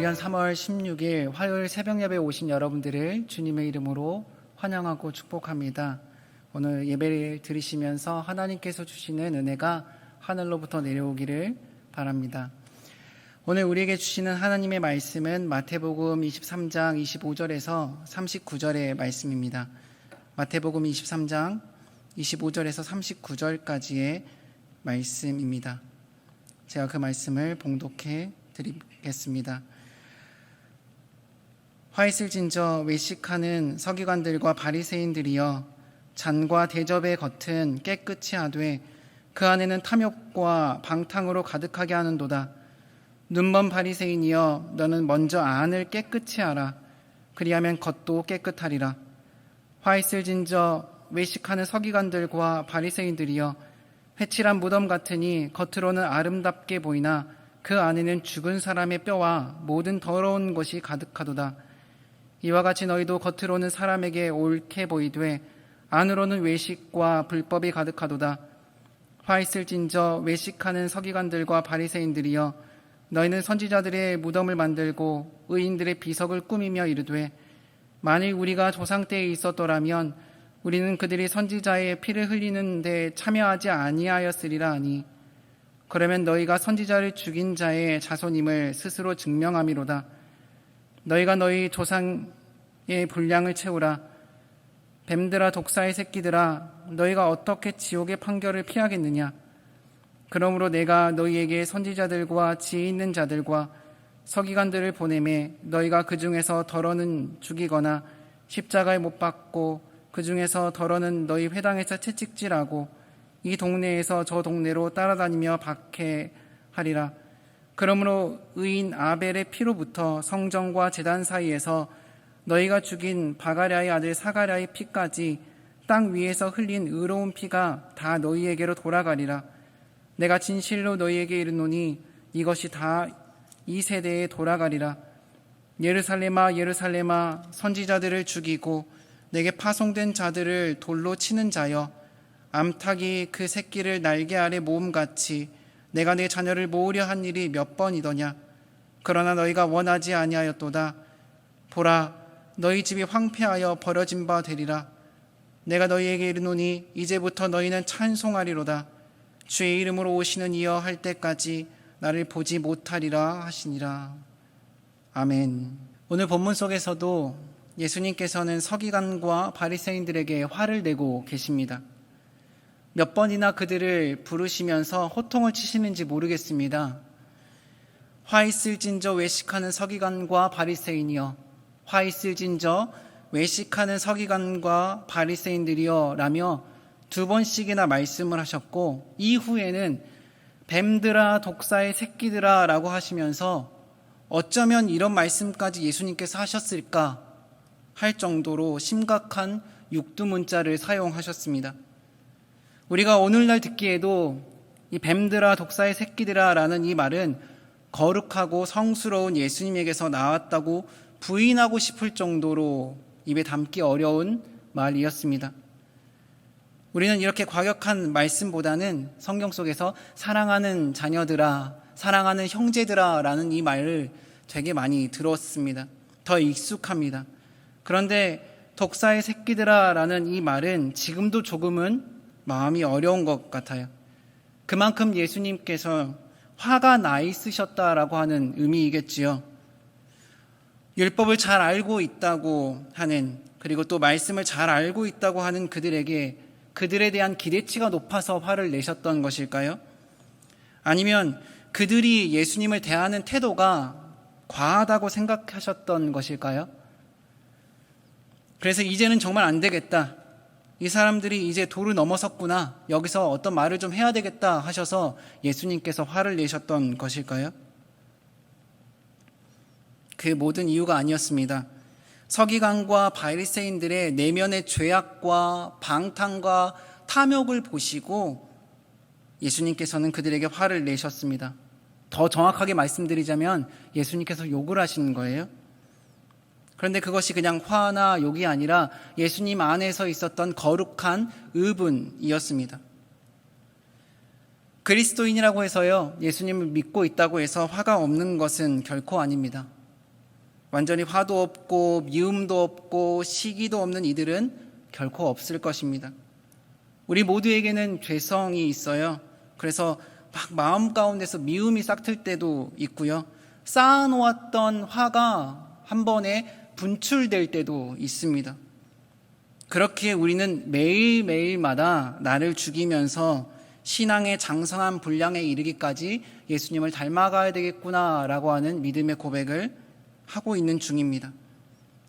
매년 3월 16일 화요일 새벽 예배에 오신 여러분들을 주님의 이름으로 환영하고 축복합니다. 오늘 예배를 드리시면서 하나님께서 주시는 은혜가 하늘로부터 내려오기를 바랍니다. 오늘 우리에게 주시는 하나님의 말씀은 마태복음 23장 25절에서 39절의 말씀입니다. 마태복음 23장 25절에서 39절까지의 말씀입니다. 제가 그 말씀을 봉독해 드리겠습니다. 화 있을진저 외식하는 서기관들과 바리새인들이여, 잔과 대접의 겉은 깨끗이 하되 그 안에는 탐욕과 방탕으로 가득하게 하는도다. 눈먼 바리새인이여, 너는 먼저 안을 깨끗이 하라. 그리하면 겉도 깨끗하리라. 화 있을진저 외식하는 서기관들과 바리새인들이여, 회칠한 무덤 같으니 겉으로는 아름답게 보이나 그 안에는 죽은 사람의 뼈와 모든 더러운 것이 가득하도다. 이와 같이 너희도 겉으로는 사람에게 옳게 보이되 안으로는 외식과 불법이 가득하도다. 화 있을진저 외식하는 서기관들과 바리새인들이여, 너희는 선지자들의 무덤을 만들고 의인들의 비석을 꾸미며 이르되, 만일 우리가 조상 때에 있었더라면 우리는 그들이 선지자의 피를 흘리는 데 참여하지 아니하였으리라 하니, 그러면 너희가 선지자를 죽인 자의 자손임을 스스로 증명함이로다. 너희가 너희 조상의 분량을 채우라. 뱀들아, 독사의 새끼들아, 너희가 어떻게 지옥의 판결을 피하겠느냐? 그러므로 내가 너희에게 선지자들과 지혜 있는 자들과 서기관들을 보내매 너희가 그 중에서 더러는 죽이거나 십자가에 못 박고 그 중에서 더러는 너희 회당에서 채찍질하고 이 동네에서 저 동네로 따라다니며 박해하리라. 그러므로 의인 아벨의 피로부터 성전과 제단 사이에서 너희가 죽인 바가랴의 아들 사가랴의 피까지 땅 위에서 흘린 의로운 피가 다 너희에게로 돌아가리라. 내가 진실로 너희에게 이르노니 이것이 다 이 세대에 돌아가리라. 예루살렘아, 예루살렘아, 선지자들을 죽이고 내게 파송된 자들을 돌로 치는 자여, 암탉이 그 새끼를 날개 아래 모음같이 내가 내 자녀를 모으려 한 일이 몇 번이더냐? 그러나 너희가 원하지 아니하였도다. 보라, 너희 집이 황폐하여 버려진 바 되리라. 내가 너희에게 이르노니 이제부터 너희는 찬송하리로다. 주의 이름으로 오시는 이여 할 때까지 나를 보지 못하리라 하시니라. 아멘. 오늘 본문 속에서도 예수님께서는 서기관과 바리새인들에게 화를 내고 계십니다. 몇 번이나 그들을 부르시면서 호통을 치시는지 모르겠습니다. 화 있을진저 외식하는 서기관과 바리새인이여, 화 있을진저 외식하는 서기관과 바리새인들이여 라며 두 번씩이나 말씀을 하셨고, 이후에는 뱀들아, 독사의 새끼들아 라고 하시면서 어쩌면 이런 말씀까지 예수님께서 하셨을까 할 정도로 심각한 육두문자를 사용하셨습니다. 우리가 오늘날 듣기에도 이 뱀들아, 독사의 새끼들아 라는 이 말은 거룩하고 성스러운 예수님에게서 나왔다고 부인하고 싶을 정도로 입에 담기 어려운 말이었습니다. 우리는 이렇게 과격한 말씀보다는 성경 속에서 사랑하는 자녀들아, 사랑하는 형제들아 라는 이 말을 되게 많이 들었습니다. 더 익숙합니다. 그런데 독사의 새끼들아 라는 이 말은 지금도 조금은 마음이 어려운 것 같아요. 그만큼 예수님께서 화가 나 있으셨다라고 하는 의미이겠지요. 율법을 잘 알고 있다고 하는, 그리고 또 말씀을 잘 알고 있다고 하는 그들에게 그들에 대한 기대치가 높아서 화를 내셨던 것일까요? 아니면 그들이 예수님을 대하는 태도가 과하다고 생각하셨던 것일까요? 그래서 이제는 정말 안 되겠다. 이 사람들이 이제 도를 넘어섰구나. 여기서 어떤 말을 좀 해야 되겠다 하셔서 예수님께서 화를 내셨던 것일까요? 그 모든 이유가 아니었습니다. 서기관과 바리새인들의 내면의 죄악과 방탕과 탐욕을 보시고 예수님께서는 그들에게 화를 내셨습니다. 더 정확하게 말씀드리자면 예수님께서 욕을 하시는 거예요. 그런데 그것이 그냥 화나 욕이 아니라 예수님 안에서 있었던 거룩한 의분이었습니다. 그리스도인이라고 해서요, 예수님을 믿고 있다고 해서 화가 없는 것은 결코 아닙니다. 완전히 화도 없고 미움도 없고 시기도 없는 이들은 결코 없을 것입니다. 우리 모두에게는 죄성이 있어요. 그래서 막 마음 가운데서 미움이 싹틀 때도 있고요. 쌓아놓았던 화가 한 번에 분출될 때도 있습니다. 그렇기에 우리는 매일매일마다 나를 죽이면서 신앙의 장성한 분량에 이르기까지 예수님을 닮아가야 되겠구나라고 하는 믿음의 고백을 하고 있는 중입니다.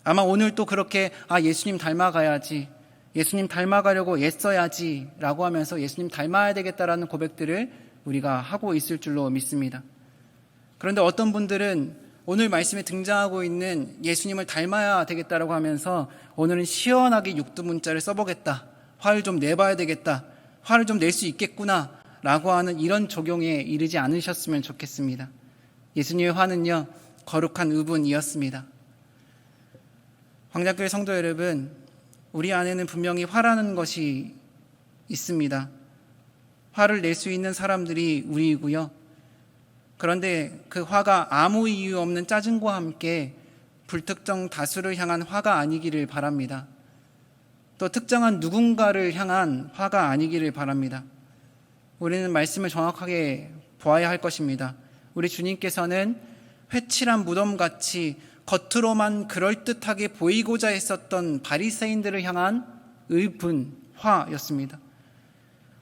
아마 오늘 또 그렇게 예수님 닮아가야지, 예수님 닮아가려고 애써야지 라고 하면서 예수님 닮아야 되겠다라는 고백들을 우리가 하고 있을 줄로 믿습니다. 그런데 어떤 분들은 오늘 말씀에 등장하고 있는 예수님을 닮아야 되겠다라고 하면서 오늘은 시원하게 육두문자를 써보겠다, 화를 좀 내봐야 되겠다, 화를 좀 낼 수 있겠구나 라고 하는 이런 적용에 이르지 않으셨으면 좋겠습니다. 예수님의 화는요, 거룩한 의분이었습니다. 광장교회 성도 여러분, 우리 안에는 분명히 화라는 것이 있습니다. 화를 낼 수 있는 사람들이 우리이고요. 그런데 그 화가 아무 이유 없는 짜증과 함께 불특정 다수를 향한 화가 아니기를 바랍니다. 또 특정한 누군가를 향한 화가 아니기를 바랍니다. 우리는 말씀을 정확하게 보아야 할 것입니다. 우리 주님께서는 회칠한 무덤같이 겉으로만 그럴듯하게 보이고자 했었던 바리새인들을 향한 의분, 화였습니다.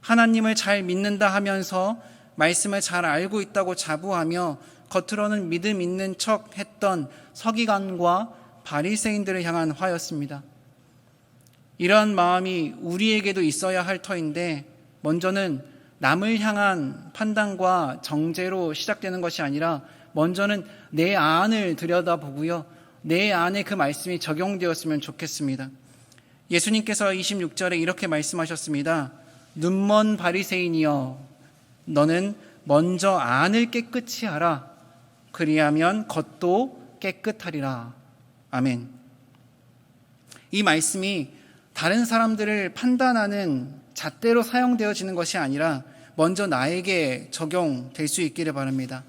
하나님을 잘 믿는다 하면서 말씀을 잘 알고 있다고 자부하며 겉으로는 믿음 있는 척 했던 서기관과 바리새인들을 향한 화였습니다. 이러한 마음이 우리에게도 있어야 할 터인데, 먼저는 남을 향한 판단과 정죄로 시작되는 것이 아니라 먼저는 내 안을 들여다보고요, 내 안에 그 말씀이 적용되었으면 좋겠습니다. 예수님께서 26절에 이렇게 말씀하셨습니다. 눈먼 바리새인이여, 너는 먼저 안을 깨끗이 하라. 그리하면 겉도 깨끗하리라. 아멘. 이 말씀이 다른 사람들을 판단하는 잣대로 사용되어지는 것이 아니라 먼저 나에게 적용될 수 있기를 바랍니다.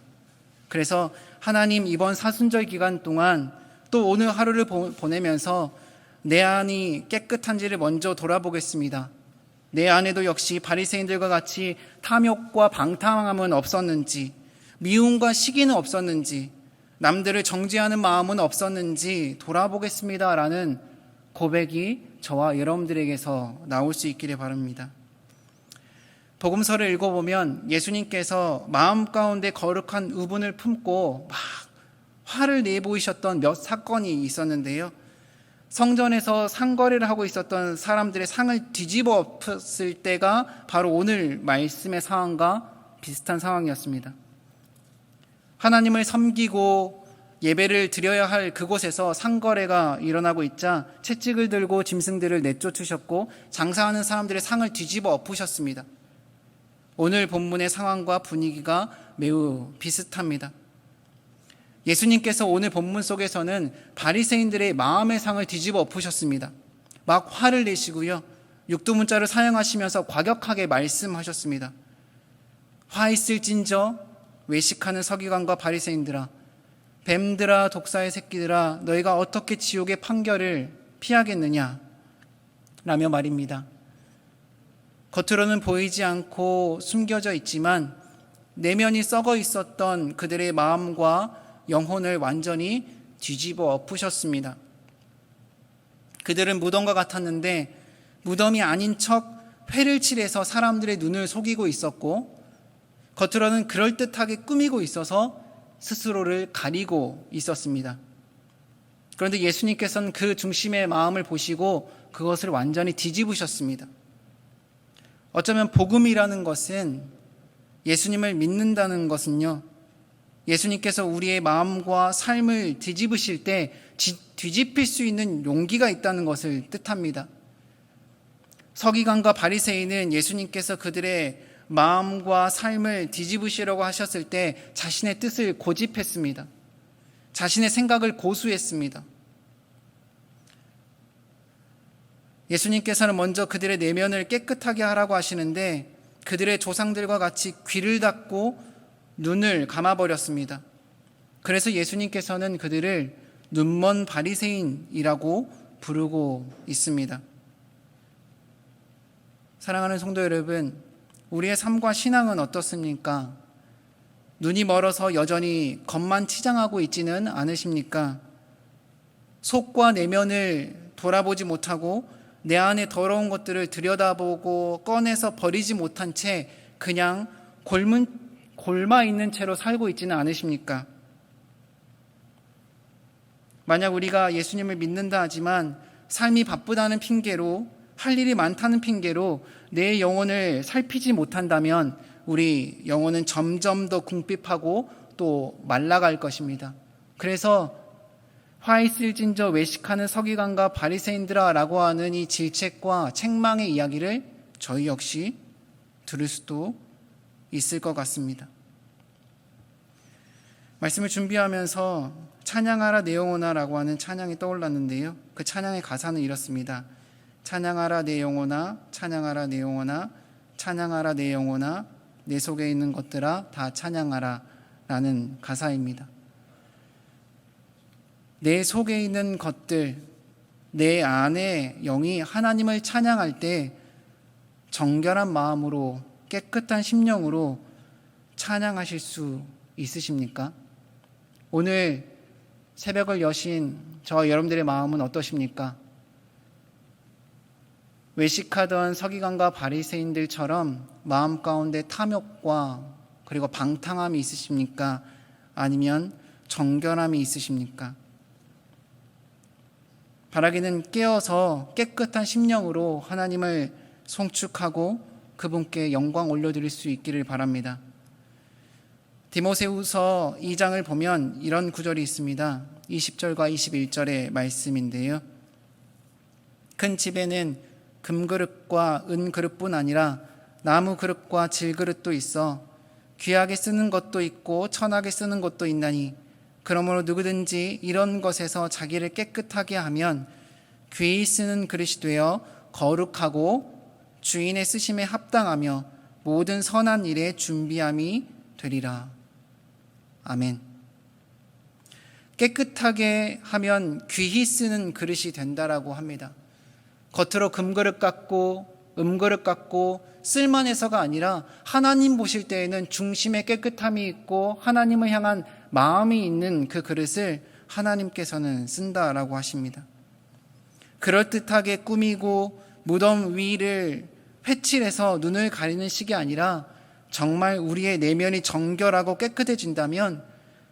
그래서 하나님, 이번 사순절 기간 동안 또 오늘 하루를 보내면서 내 안이 깨끗한지를 먼저 돌아보겠습니다. 내 안에도 역시 바리새인들과 같이 탐욕과 방탕함은 없었는지, 미움과 시기는 없었는지, 남들을 정죄하는 마음은 없었는지 돌아보겠습니다라는 고백이 저와 여러분들에게서 나올 수 있기를 바랍니다. 복음서를 읽어보면 예수님께서 마음 가운데 거룩한 의분을 품고 막 화를 내보이셨던 몇 사건이 있었는데요. 성전에서 상거래를 하고 있었던 사람들의 상을 뒤집어 엎었을 때가 바로 오늘 말씀의 상황과 비슷한 상황이었습니다. 하나님을 섬기고 예배를 드려야 할 그곳에서 상거래가 일어나고 있자 채찍을 들고 짐승들을 내쫓으셨고 장사하는 사람들의 상을 뒤집어 엎으셨습니다. 오늘 본문의 상황과 분위기가 매우 비슷합니다. 예수님께서 오늘 본문 속에서는 바리새인들의 마음의 상을 뒤집어 엎으셨습니다. 막 화를 내시고요, 육두문자를 사용하시면서 과격하게 말씀하셨습니다. 화 있을진저 외식하는 서기관과 바리새인들아, 뱀들아, 독사의 새끼들아, 너희가 어떻게 지옥의 판결을 피하겠느냐 라며 말입니다. 겉으로는 보이지 않고 숨겨져 있지만 내면이 썩어 있었던 그들의 마음과 영혼을 완전히 뒤집어 엎으셨습니다. 그들은 무덤과 같았는데 무덤이 아닌 척 회를 칠해서 사람들의 눈을 속이고 있었고, 겉으로는 그럴듯하게 꾸미고 있어서 스스로를 가리고 있었습니다. 그런데 예수님께서는 그 중심의 마음을 보시고 그것을 완전히 뒤집으셨습니다. 어쩌면 복음이라는 것은, 예수님을 믿는다는 것은요, 예수님께서 우리의 마음과 삶을 뒤집으실 때 뒤집힐 수 있는 용기가 있다는 것을 뜻합니다. 서기관과 바리새인은 예수님께서 그들의 마음과 삶을 뒤집으시려고 하셨을 때 자신의 뜻을 고집했습니다. 자신의 생각을 고수했습니다. 예수님께서는 먼저 그들의 내면을 깨끗하게 하라고 하시는데 그들의 조상들과 같이 귀를 닫고 눈을 감아버렸습니다. 그래서 예수님께서는 그들을 눈먼 바리새인이라고 부르고 있습니다. 사랑하는 성도 여러분, 우리의 삶과 신앙은 어떻습니까? 눈이 멀어서 여전히 겉만 치장하고 있지는 않으십니까? 속과 내면을 돌아보지 못하고 내 안에 더러운 것들을 들여다보고 꺼내서 버리지 못한 채 그냥 골마 있는 채로 살고 있지는 않으십니까? 만약 우리가 예수님을 믿는다 하지만 삶이 바쁘다는 핑계로, 할 일이 많다는 핑계로 내 영혼을 살피지 못한다면 우리 영혼은 점점 더 궁핍하고 또 말라갈 것입니다. 그래서 화 있을진저 외식하는 서기관과 바리새인들아 라고 하는 이 질책과 책망의 이야기를 저희 역시 들을 수도 있을 것 같습니다. 말씀을 준비하면서 찬양하라 내 영혼아 라고 하는 찬양이 떠올랐는데요. 그 찬양의 가사는 이렇습니다. 찬양하라 내 영혼아, 찬양하라 내 영혼아, 찬양하라 내 영혼아, 내 속에 있는 것들아 다 찬양하라 라는 가사입니다. 내 속에 있는 것들, 내 안에 영이 하나님을 찬양할 때 정결한 마음으로, 깨끗한 심령으로 찬양하실 수 있으십니까? 오늘 새벽을 여신 저와 여러분들의 마음은 어떠십니까? 외식하던 서기관과 바리새인들처럼 마음 가운데 탐욕과 그리고 방탕함이 있으십니까? 아니면 정결함이 있으십니까? 바라기는 깨어서 깨끗한 심령으로 하나님을 송축하고 그분께 영광 올려드릴 수 있기를 바랍니다. 디모데후서 2장을 보면 이런 구절이 있습니다. 20절과 21절의 말씀인데요. 큰 집에는 금그릇과 은그릇뿐 아니라 나무 그릇과 질그릇도 있어 귀하게 쓰는 것도 있고 천하게 쓰는 것도 있나니 그러므로 누구든지 이런 것에서 자기를 깨끗하게 하면 귀히 쓰는 그릇이 되어 거룩하고 주인의 쓰심에 합당하며 모든 선한 일에 준비함이 되리라. 아멘. 깨끗하게 하면 귀히 쓰는 그릇이 된다라고 합니다. 겉으로 금그릇 같고 음그릇 같고 쓸만해서가 아니라 하나님 보실 때에는 중심에 깨끗함이 있고 하나님을 향한 마음이 있는 그 그릇을 하나님께서는 쓴다라고 하십니다. 그럴듯하게 꾸미고 무덤 위를 회칠해서 눈을 가리는 식이 아니라 정말 우리의 내면이 정결하고 깨끗해진다면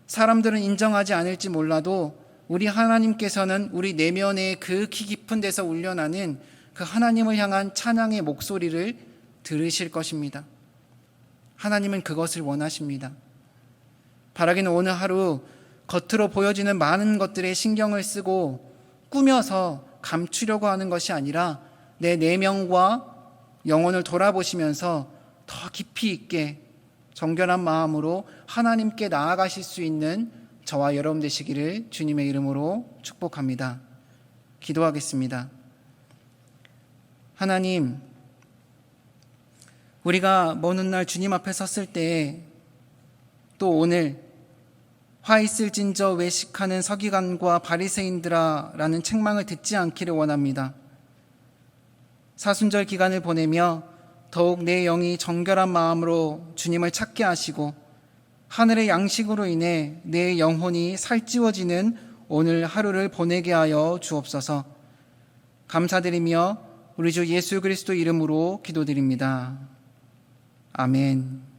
사람들은 인정하지 않을지 몰라도 우리 하나님께서는 우리 내면의 그 키 깊은 데서 울려나는 그 하나님을 향한 찬양의 목소리를 들으실 것입니다. 하나님은 그것을 원하십니다. 바라기는 오늘 하루 겉으로 보여지는 많은 것들에 신경을 쓰고 꾸며서 감추려고 하는 것이 아니라 내 내면과 영혼을 돌아보시면서 더 깊이 있게 정결한 마음으로 하나님께 나아가실 수 있는 저와 여러분 되시기를 주님의 이름으로 축복합니다. 기도하겠습니다. 하나님, 우리가 먼 훗날 주님 앞에 섰을 때 또 오늘 화 있을진저 외식하는 서기관과 바리새인들아 라는 책망을 듣지 않기를 원합니다. 사순절 기간을 보내며 더욱 내 영이 정결한 마음으로 주님을 찾게 하시고 하늘의 양식으로 인해 내 영혼이 살찌워지는 오늘 하루를 보내게 하여 주옵소서. 감사드리며 우리 주 예수 그리스도 이름으로 기도드립니다. 아멘.